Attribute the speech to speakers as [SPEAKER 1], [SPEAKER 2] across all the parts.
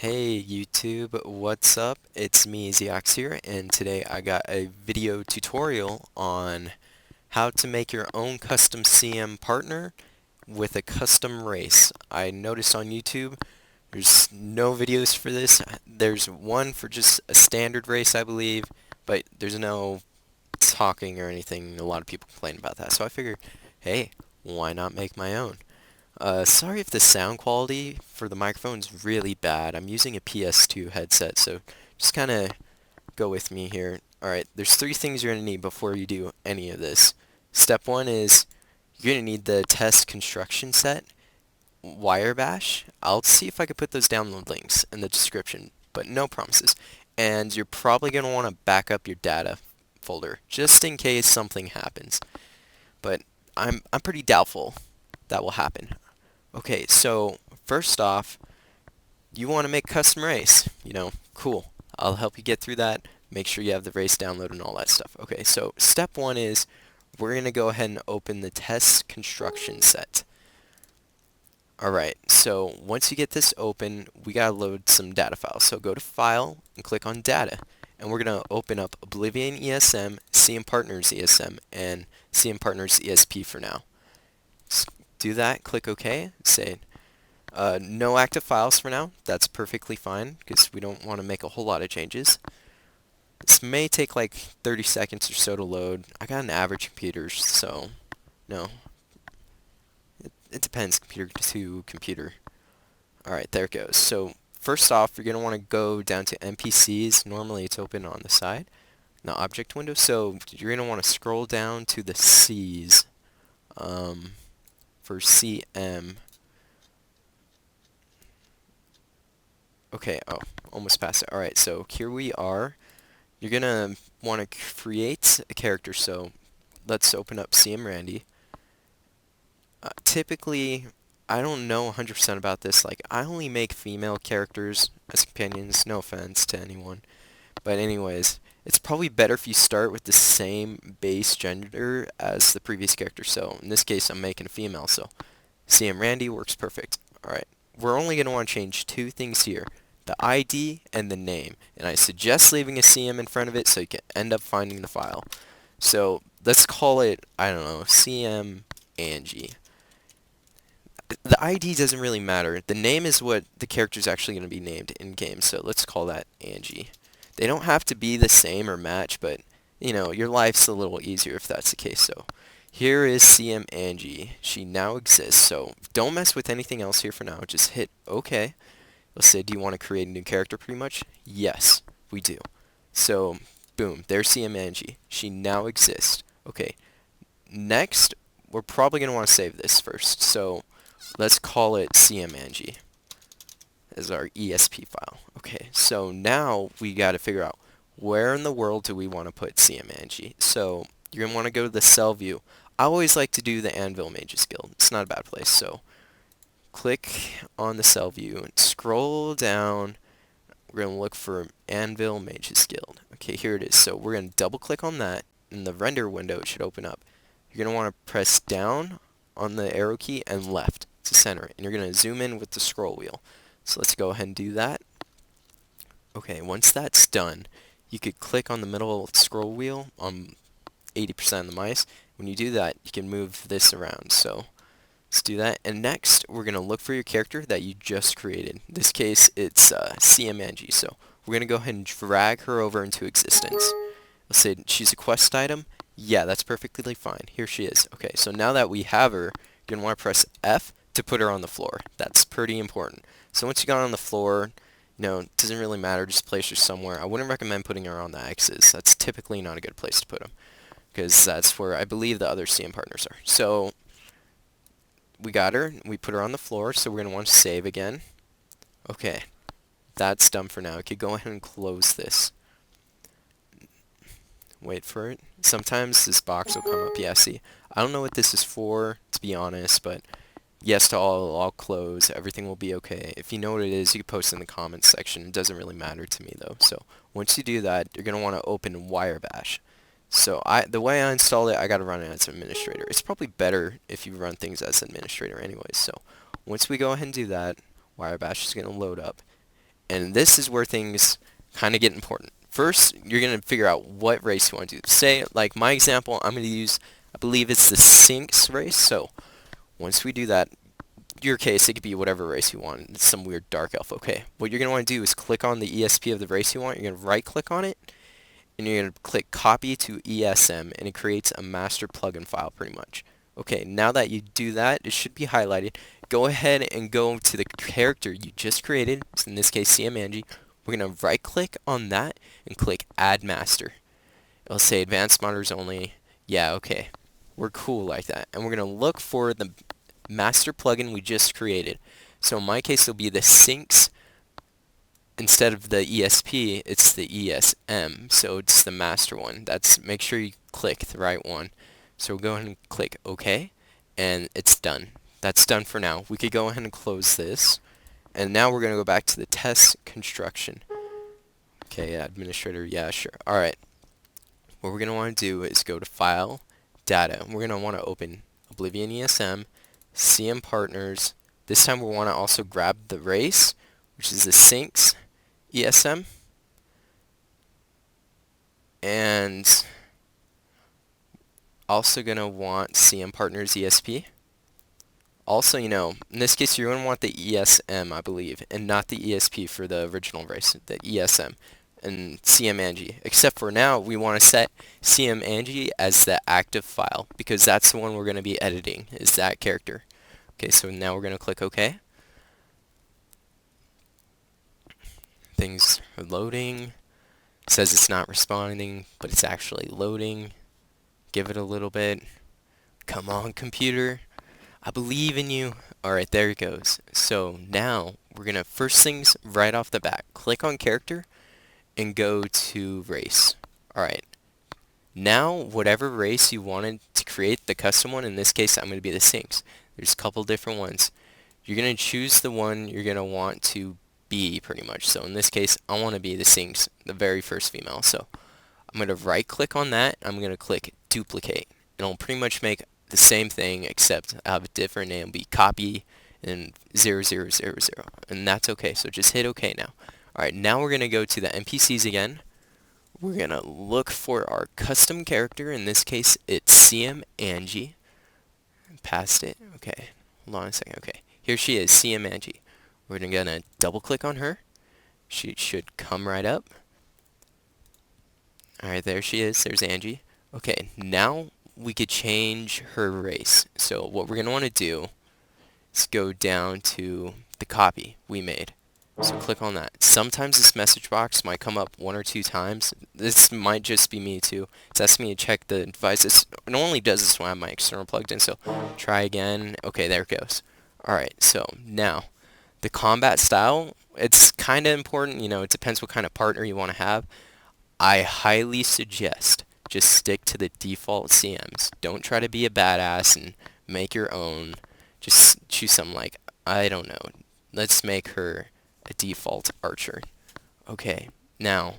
[SPEAKER 1] Hey YouTube, what's up? It's me, Zeaox here, and today I got a video tutorial on how to make your own custom CM partner with a custom race. I noticed on YouTube there's no videos for this. There's one for just a standard race, I believe, but there's no talking or anything. A lot of people complain about that, so I figured, hey, why not make my own? Sorry if the sound quality for the microphone's really bad. I'm using a PS2 headset, so just kind of go with me here. Alright, there's three things you're going to need before you do any of this. Step one is you're going to need the TES Construction set, wire bash. I'll see if I can put those download links in the description, but no promises. And you're probably going to want to back up your data folder, just in case something happens. But I'm pretty doubtful that will happen. Okay, so first off, you want to make custom race. Cool. I'll help you get through that. Make sure you have the race download and all that stuff. Okay, so step one is we're going to go ahead and open the TES Construction set. Alright, so once you get this open, we got to load some data files. So go to File and click on Data. And we're going to open up Oblivion ESM, CM Partners ESM, and CM Partners ESP for now. Do that, click OK, say no active files for now. That's perfectly fine because we don't want to make a whole lot of changes. This may take like 30 seconds or so to load. I got an average computer, so no. It depends computer to computer. Alright, there it goes. So first off, you're going to want to go down to NPCs. Normally it's open on the side, the object window. So you're going to want to scroll down to the C's. For CM. Okay, oh, almost passed it. Alright, so here we are. You're going to want to create a character, so let's open up CM Randy. Typically, I don't know 100% about this. Like, I only make female characters as companions, no offense to anyone. But anyways, it's probably better if you start with the same base gender as the previous character. So in this case, I'm making a female, so CM Randy works perfect. Alright, we're only going to want to change two things here. The ID and the name. And I suggest leaving a CM in front of it so you can end up finding the file. So let's call it, I don't know, CM Angie. The ID doesn't really matter. The name is what the character's actually going to be named in-game, so let's call that Angie. They don't have to be the same or match, but, your life's a little easier if that's the case. So here is CM Angie. She now exists, so don't mess with anything else here for now. Just hit OK. Let's say, do you want to create a new character pretty much? Yes, we do. So, boom, there's CM Angie. She now exists. Okay, next, we're probably going to want to save this first. So let's call it CM Angie as our ESP file. Okay, so now we got to figure out where in the world do we want to put CM Angie. So you're going to want to go to the cell view. I always like to do the Anvil Mages Guild. It's not a bad place. So click on the cell view and scroll down. We're going to look for Anvil Mages Guild. Okay, here it is. So we're going to double click on that. In the render window, it should open up. You're going to want to press down on the arrow key and left to center it. And you're going to zoom in with the scroll wheel. So let's go ahead and do that. Okay, once that's done, you could click on the middle scroll wheel on 80% of the mice. When you do that, you can move this around. So let's do that. And next, we're going to look for your character that you just created. In this case, it's CM Angie. So we're going to go ahead and drag her over into existence. Let's say she's a quest item. Yeah, that's perfectly fine. Here she is. Okay, so now that we have her, you're going to want to press F to put her on the floor. That's pretty important. So once you got on the floor, it doesn't really matter. Just place her somewhere. I wouldn't recommend putting her on the X's. That's typically not a good place to put them, because that's where I believe the other CM partners are. So we got her. We put her on the floor, so we're going to want to save again. Okay, that's done for now. We could go ahead and close this. Wait for it. Sometimes this box will come up. Yeah, see. I don't know what this is for, to be honest, but yes to all close. Everything will be okay. If you know what it is, you can post in the comments section. It doesn't really matter to me, though. So once you do that, you're going to want to open wire bash. So the way I installed it, I got to run it as administrator. It's probably better if you run things as administrator anyways. So once we go ahead and do that, wire bash is going to load up.
[SPEAKER 2] And this is where things kind of get important. First, you're going to figure out what race you want to do. Say, like my example, I'm going to use, I believe it's the Sphinx race. So once we do that, your case, it could be whatever race you want. It's some weird dark elf. Okay, what you're going to want to do is click on the ESP of the race you want. You're going to right click on it, and you're going to click copy to ESM, and it creates a master plugin file pretty much. Okay, now that you do that, it should be highlighted. Go ahead and go to the character you just created, so in this case CM Angie. We're going to right click on that and click add master. It'll say advanced monitors only. Yeah, okay. We're cool like that. And we're going to look for the master plugin we just created. So in my case, it'll be the Syncs. Instead of the ESP, it's the ESM. So it's the master one. Make sure you click the right one. So we'll go ahead and click OK, and it's done. That's done for now. We could go ahead and close this. And now we're going to go back to the TES Construction. Okay, administrator, yeah, sure. Alright. What we're going to want to do is go to File, Data. We're going to want to open Oblivion ESM, CM Partners. This time we'll want to also grab the race, which is the Syncs ESM. And also going to want CM Partners ESP. Also, in this case, you're going to want the ESM, I believe, and not the ESP for the original race, the ESM and CM Angie. Except for now, we want to set CM Angie as the active file, because that's the one we're going to be editing, is that character. Okay, so now we're going to click OK. Things are loading. It says it's not responding, but it's actually loading. Give it a little bit. Come on, computer. I believe in you. Alright, there it goes. So now we're going to, first things right off the bat, click on character and go to race. Alright. Now, whatever race you wanted to create, the custom one, in this case I'm going to be the Syncs. There's a couple different ones. You're going to choose the one you're going to want to be pretty much. So in this case, I want to be the Syncs, the very first female. So I'm going to right click on that. I'm going to click duplicate. And it'll pretty much make the same thing, except I have a different name. It'll be copy and 0000, and that's okay. So just hit OK now. Alright, now we're going to go to the NPCs again. We're going to look for our custom character. In this case, it's CM Angie. Past it. Okay, hold on a second. Okay, here she is, CM Angie. We're going to double click on her. She should come right up. Alright, there she is. There's Angie. Okay, now we could change her race. So what we're going to want to do is go down to the copy we made. So click on that. Sometimes this message box might come up 1 or 2 times. This might just be me too. It's asking me to check the device. It only does this when I have my external plugged in, so try again. Okay, there it goes. Alright, so now the combat style, it's kind of important. It depends what kind of partner you want to have. I highly suggest just stick to the default CMs. Don't try to be a badass and make your own. Just choose something like, I don't know, let's make her a default archer. Okay, now,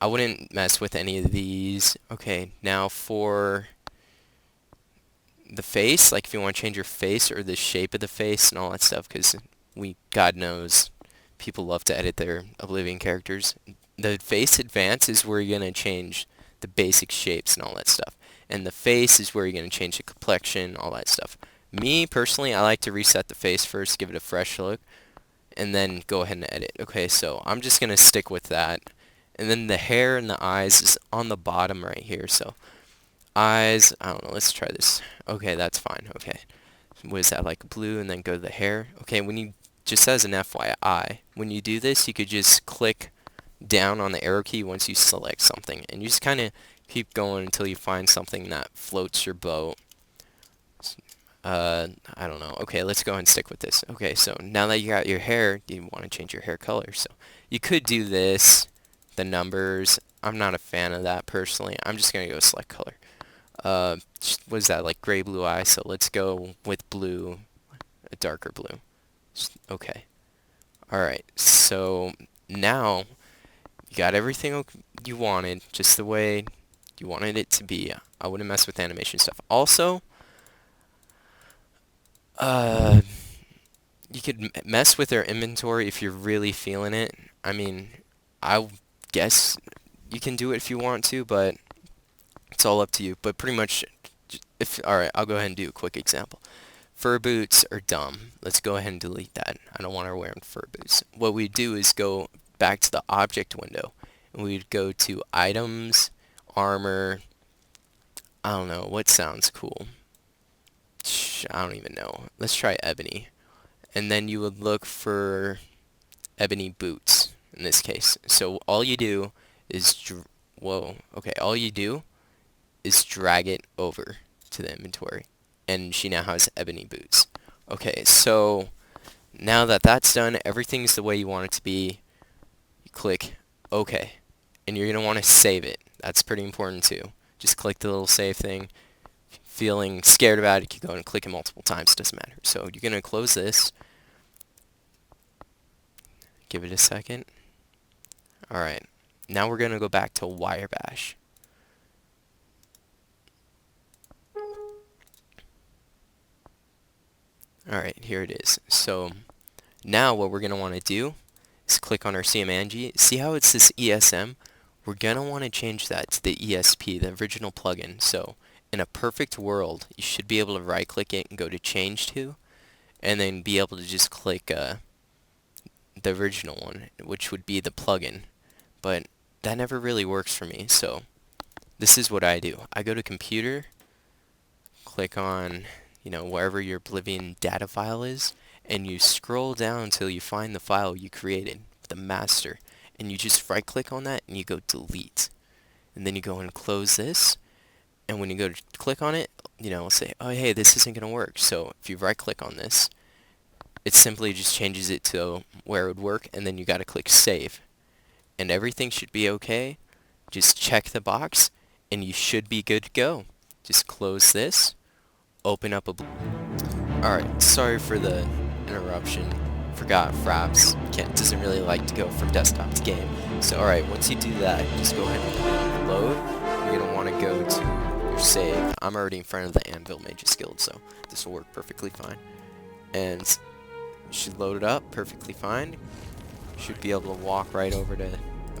[SPEAKER 2] I wouldn't mess with any of these. Okay, now for the face, like if you want to change your face or the shape of the face and all that stuff, because God knows, people love to edit their Oblivion characters. The face advance is where you're going to change the basic shapes and all that stuff. And the face is where you're going to change the complexion, all that stuff. Me, personally, I like to reset the face first, give it a fresh look, and then go ahead and edit. Okay, so I'm just going to stick with that. And then the hair and the eyes is on the bottom right here. So eyes, I don't know, let's try this. Okay, that's fine. Okay. What is that, like blue, and then go to the hair? Okay, just as an FYI, when you do this, you could just click down on the arrow key once you select something, and you just kind of keep going until you find something that floats your boat. I don't know. Okay, let's go and stick with this. Okay, so now that you got your hair, you want to change your hair color. So you could do this, the numbers. I'm not a fan of that personally. I'm just going to go select color. What is that, like gray blue eye? So let's go with blue, a darker blue. Okay. Alright, so now you got everything you wanted, just the way you wanted it to be. I wouldn't mess with animation stuff. Also, You could mess with their inventory if you're really feeling it. I mean, I guess you can do it if you want to, but it's all up to you. But pretty much, if alright, I'll go ahead and do a quick example. Fur boots are dumb. Let's go ahead and delete that. I don't want her wearing fur boots. What we do is go back to the object window, and we'd go to items, armor. I don't know what sounds cool. I don't even know. Let's try ebony. And then you would look for ebony boots in this case. So all you do is whoa, okay, all you do is drag it over to the inventory, and she now has ebony boots. Okay, so now that that's done, everything's the way you want it to be. You click OK, and you're gonna want to save it. That's pretty important too. Just click the little save thing. Feeling scared about it, you can go and click it multiple times, doesn't matter. So you're gonna close this. Give it a second. Alright, now we're gonna go back to wire bash. Alright, here it is. So now what we're gonna want to do is click on our CMangie. See how it's this ESM? We're gonna want to change that to the ESP, the original plugin. So in a perfect world, you should be able to right click it and go to change to, and then be able to just click the original one, which would be the plugin. But that never really works for me, so this is what I do. I go to computer, click on, you know, wherever your Oblivion data file is, and you scroll down until you find the file you created, the master, and you just right click on that and you go delete. And then you go and close this, and when you go to click on it, you know, say, oh hey, this isn't gonna work. So if you right click on this, it simply just changes it to where it would work, and then you gotta click save. And everything should be okay. Just check the box, and you should be good to go. Just close this, open up a... Alright, sorry for the interruption. Forgot Fraps doesn't really like to go from desktop to game. So alright, once you do that, just go ahead and load. You're going to want to go to your save. I'm already in front of the Anvil Mages Guild, so this will work perfectly fine. And you should load it up perfectly fine. Should be able to walk right over to...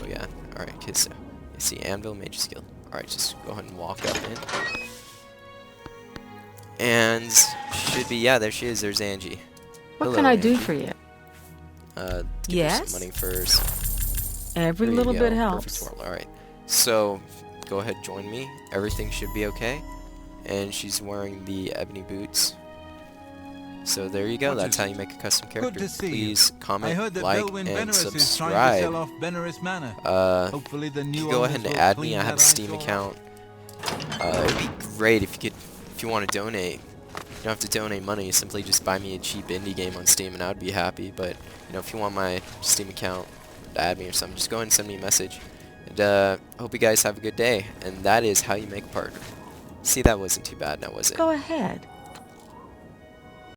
[SPEAKER 2] Oh yeah, alright, okay, so you see Anvil Mages Guild. Alright, just go ahead and walk up in. And should be, yeah, there she is, there's Angie.
[SPEAKER 3] What
[SPEAKER 2] Hello,
[SPEAKER 3] can I do
[SPEAKER 2] Angie.
[SPEAKER 3] for you?
[SPEAKER 2] Give her
[SPEAKER 3] Yes?
[SPEAKER 2] some money first.
[SPEAKER 3] Every
[SPEAKER 2] There you
[SPEAKER 3] little
[SPEAKER 2] go,
[SPEAKER 3] bit
[SPEAKER 2] perfect
[SPEAKER 3] helps.
[SPEAKER 2] world. Alright, so go ahead, join me. Everything should be okay. And she's wearing the ebony boots. So there you go,
[SPEAKER 4] What
[SPEAKER 2] that's
[SPEAKER 4] is
[SPEAKER 2] how
[SPEAKER 4] it?
[SPEAKER 2] you make a custom
[SPEAKER 4] Good
[SPEAKER 2] character.
[SPEAKER 4] to see you.
[SPEAKER 2] Please
[SPEAKER 4] I
[SPEAKER 2] comment,
[SPEAKER 4] heard that
[SPEAKER 2] like,
[SPEAKER 4] Belwyn
[SPEAKER 2] and
[SPEAKER 4] Benerus is trying to sell
[SPEAKER 2] subscribe.
[SPEAKER 4] off Benerus Manor. Hopefully the
[SPEAKER 2] You
[SPEAKER 4] new
[SPEAKER 2] can go
[SPEAKER 4] owners
[SPEAKER 2] ahead and
[SPEAKER 4] will
[SPEAKER 2] add
[SPEAKER 4] clean
[SPEAKER 2] me. I have a
[SPEAKER 4] that
[SPEAKER 2] Steam
[SPEAKER 4] eyesore
[SPEAKER 2] account. It would be great if you want to donate. You don't have to donate money. Simply just buy me a cheap indie game on Steam, and I would be happy. But you know, if you want my Steam account to add me or something, just go ahead and send me a message. And hope you guys have a good day. And that is how you make a partner. See, that wasn't too bad, now was it?
[SPEAKER 3] Go ahead.